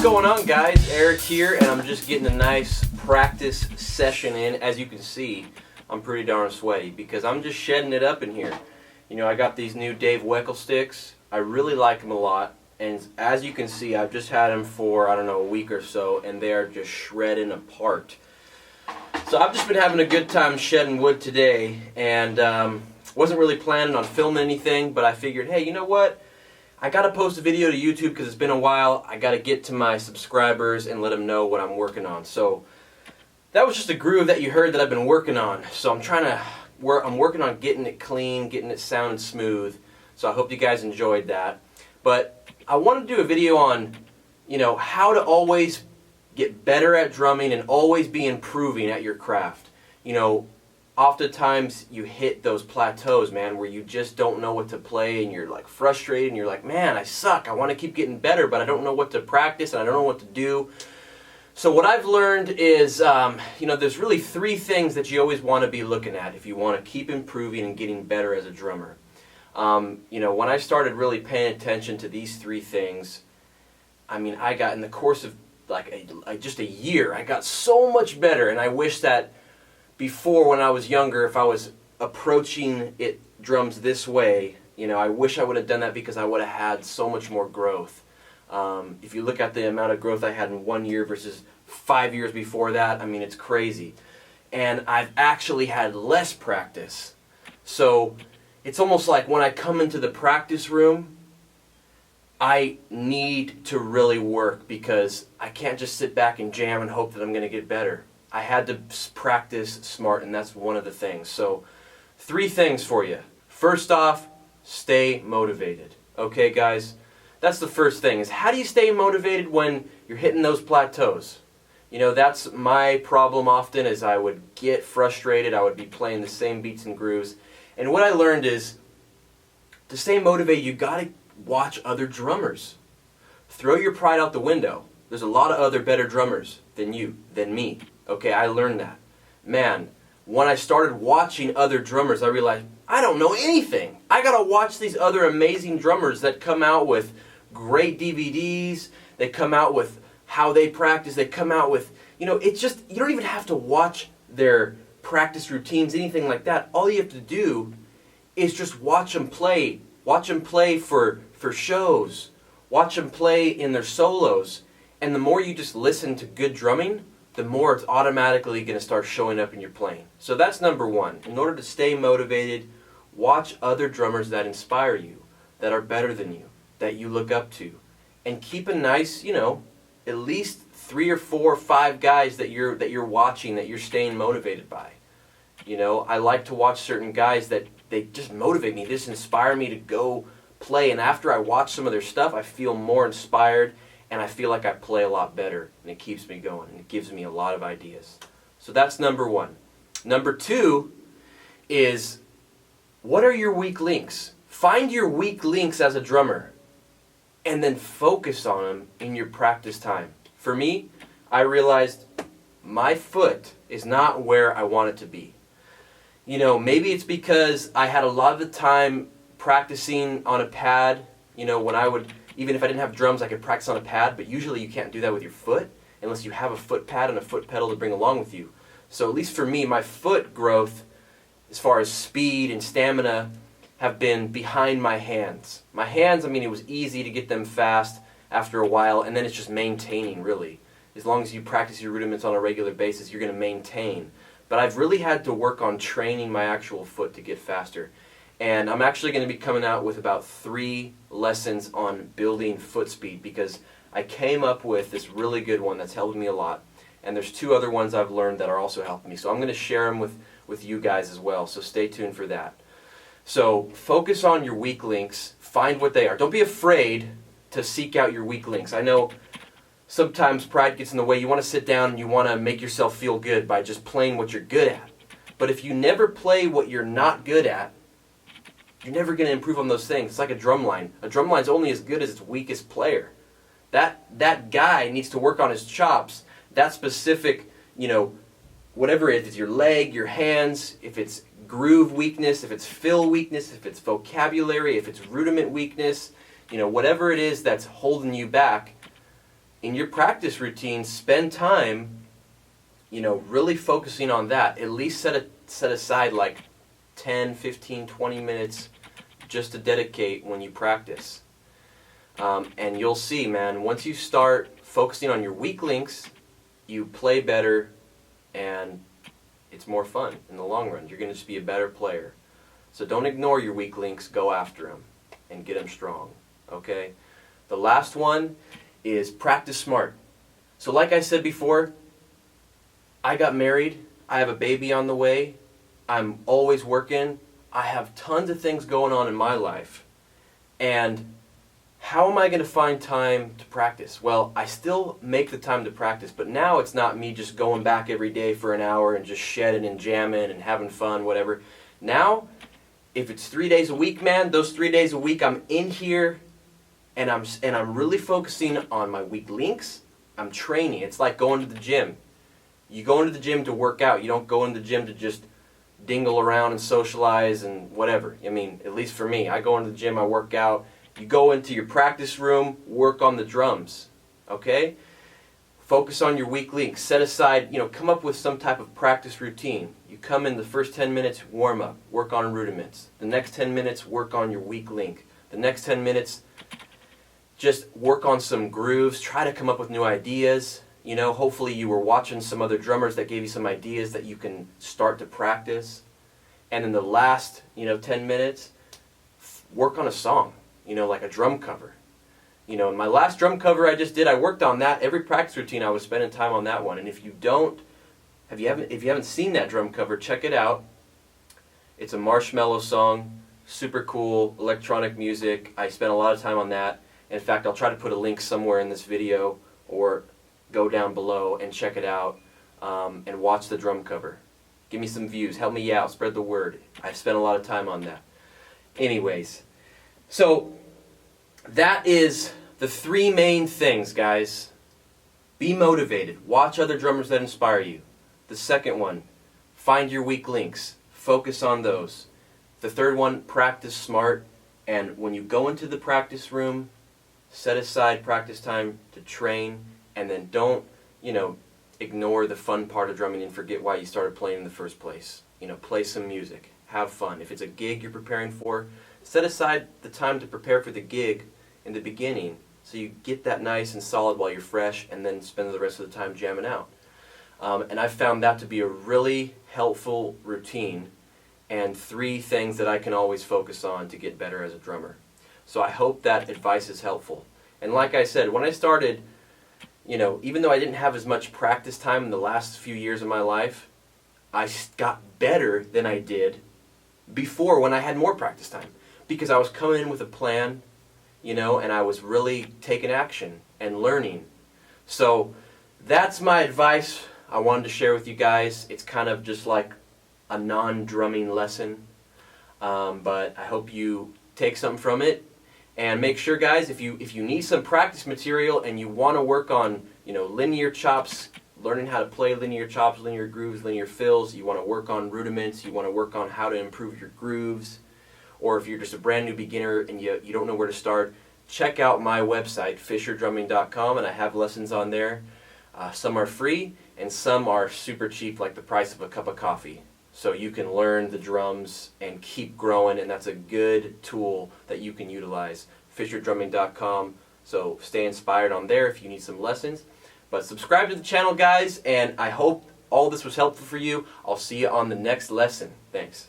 going on, guys? Eric here, and I'm just getting a nice practice session in. As you can see, I'm pretty darn sweaty because I'm just shedding it up in here. You know, I got these new Dave Weckl sticks. I really like them a lot, and as you can see, I've just had them for, I don't know, a week or so, and they are just shredding apart. So I've just been having a good time shedding wood today, and wasn't really planning on filming anything, but I figured, hey, you know what? I gotta post a video to YouTube because it's been a while. I gotta get to my subscribers and let them know what I'm working on. So that was just a groove that you heard that I've been working on. So I'm working on getting it clean, getting it sounding smooth. So I hope you guys enjoyed that. But I want to do a video on, you know, how to always get better at drumming and always be improving at your craft. You know, oftentimes you hit those plateaus, man, where you just don't know what to play and you're like frustrated and you're like, man, I suck. I want to keep getting better, but I don't know what to practice and I don't know what to do. So what I've learned is, you know, there's really three things that you always want to be looking at if you want to keep improving and getting better as a drummer. You know, when I started really paying attention to these three things, I mean, I got in the course of like just a year, I got so much better, and I wish that before, when I was younger, if I was approaching drums this way, you know, I wish I would have done that because I would have had so much more growth. If you look at the amount of growth I had in 1 year versus 5 years before that, I mean, it's crazy. And I've actually had less practice. So it's almost like when I come into the practice room, I need to really work because I can't just sit back and jam and hope that I'm going to get better. I had to practice smart, and that's one of the things. So, three things for you. First off, stay motivated. Okay, guys? That's the first thing, is how do you stay motivated when you're hitting those plateaus? You know, that's my problem often, is I would get frustrated. I would be playing the same beats and grooves. And what I learned is, to stay motivated, you got to watch other drummers. Throw your pride out the window. There's a lot of other better drummers than me. Okay, I learned that. Man, when I started watching other drummers, I realized I don't know anything. I gotta watch these other amazing drummers that come out with great DVDs. They come out with how they practice. They come out with, you know, it's just, you don't even have to watch their practice routines, anything like that. All you have to do is just watch them play. Watch them play for shows. Watch them play in their solos. And the more you just listen to good drumming, the more it's automatically going to start showing up in your playing. So that's number one. In order to stay motivated, watch other drummers that inspire you, that are better than you, that you look up to. And keep a nice, you know, at least 3 or 4 or 5 guys that you're watching, that you're staying motivated by. You know, I like to watch certain guys that they just motivate me, they just inspire me to go play. And after I watch some of their stuff, I feel more inspired. And I feel like I play a lot better, and it keeps me going, and it gives me a lot of ideas. So that's number one. Number two is, what are your weak links? Find your weak links as a drummer, and then focus on them in your practice time. For me, I realized my foot is not where I want it to be. You know, maybe it's because I had a lot of the time practicing on a pad. You know, when I would, even if I didn't have drums, I could practice on a pad, but usually you can't do that with your foot unless you have a foot pad and a foot pedal to bring along with you. So at least for me, my foot growth, as far as speed and stamina, have been behind my hands. My hands, I mean, it was easy to get them fast after a while, and then it's just maintaining, really. As long as you practice your rudiments on a regular basis, you're going to maintain. But I've really had to work on training my actual foot to get faster. And I'm actually going to be coming out with about 3 lessons on building foot speed, because I came up with this really good one that's helped me a lot. And there's 2 other ones I've learned that are also helping me. So I'm going to share them with you guys as well. So stay tuned for that. So focus on your weak links. Find what they are. Don't be afraid to seek out your weak links. I know sometimes pride gets in the way. You want to sit down and you want to make yourself feel good by just playing what you're good at. But if you never play what you're not good at, you're never going to improve on those things. It's like a drum line. A drum line's only as good as its weakest player. That guy needs to work on his chops. That specific, you know, whatever it is, your leg, your hands, if it's groove weakness, if it's fill weakness, if it's vocabulary, if it's rudiment weakness, you know, whatever it is that's holding you back, in your practice routine, spend time, really focusing on that. At least set aside like 10, 15, 20 minutes just to dedicate when you practice. And you'll see, man, once you start focusing on your weak links, you play better, and it's more fun in the long run. You're going to just be a better player. So don't ignore your weak links. Go after them and get them strong. Okay? The last one is practice smart. So like I said before, I got married. I have a baby on the way. I'm always working. I have tons of things going on in my life. And how am I going to find time to practice? Well, I still make the time to practice, but now it's not me just going back every day for an hour and just shedding and jamming and having fun, whatever. Now, if it's 3 days a week, man, those 3 days a week I'm in here and I'm really focusing on my weak links. I'm training. It's like going to the gym. You go into the gym to work out. You don't go into the gym to just dingle around and socialize and whatever. I mean, at least for me, I go into the gym, I work out. You go into your practice room, work on the drums, okay? Focus on your weak links. Set aside, come up with some type of practice routine. You come in the first 10 minutes, warm up, work on rudiments. The next 10 minutes, work on your weak link. The next 10 minutes, just work on some grooves. Try to come up with new ideas. Hopefully you were watching some other drummers that gave you some ideas that you can start to practice. And in the last, 10 minutes, work on a song. Like a drum cover. In my last drum cover I just did, I worked on that. Every practice routine I was spending time on that one. And if you haven't seen that drum cover, check it out. It's a Marshmello song, super cool, electronic music. I spent a lot of time on that. In fact, I'll try to put a link somewhere in this video or go down below and check it out and watch the drum cover. Give me some views, help me out, spread the word. I've spent a lot of time on that. Anyways, so that is the 3 main things, guys. Be motivated. Watch other drummers that inspire you. The second one, find your weak links. Focus on those. The third one, practice smart. And when you go into the practice room, set aside practice time to train. And then don't, ignore the fun part of drumming and forget why you started playing in the first place. Play some music. Have fun. If it's a gig you're preparing for, set aside the time to prepare for the gig in the beginning so you get that nice and solid while you're fresh, and then spend the rest of the time jamming out. And I've found that to be a really helpful routine and 3 things that I can always focus on to get better as a drummer. So I hope that advice is helpful. And like I said, when I started, even though I didn't have as much practice time in the last few years of my life, I got better than I did before when I had more practice time. Because I was coming in with a plan, and I was really taking action and learning. So that's my advice I wanted to share with you guys. It's kind of just like a non-drumming lesson. But I hope you take something from it. And make sure, guys, if you need some practice material and you want to work on, linear chops, learning how to play linear chops, linear grooves, linear fills, you want to work on rudiments, you want to work on how to improve your grooves, or if you're just a brand new beginner and you don't know where to start, check out my website, fisherdrumming.com, and I have lessons on there. Some are free and some are super cheap, like the price of a cup of coffee. So you can learn the drums and keep growing, and that's a good tool that you can utilize. fisherdrumming.com. So stay inspired on there if you need some lessons. But subscribe to the channel, guys, and I hope all this was helpful for you. I'll see you on the next lesson. Thanks.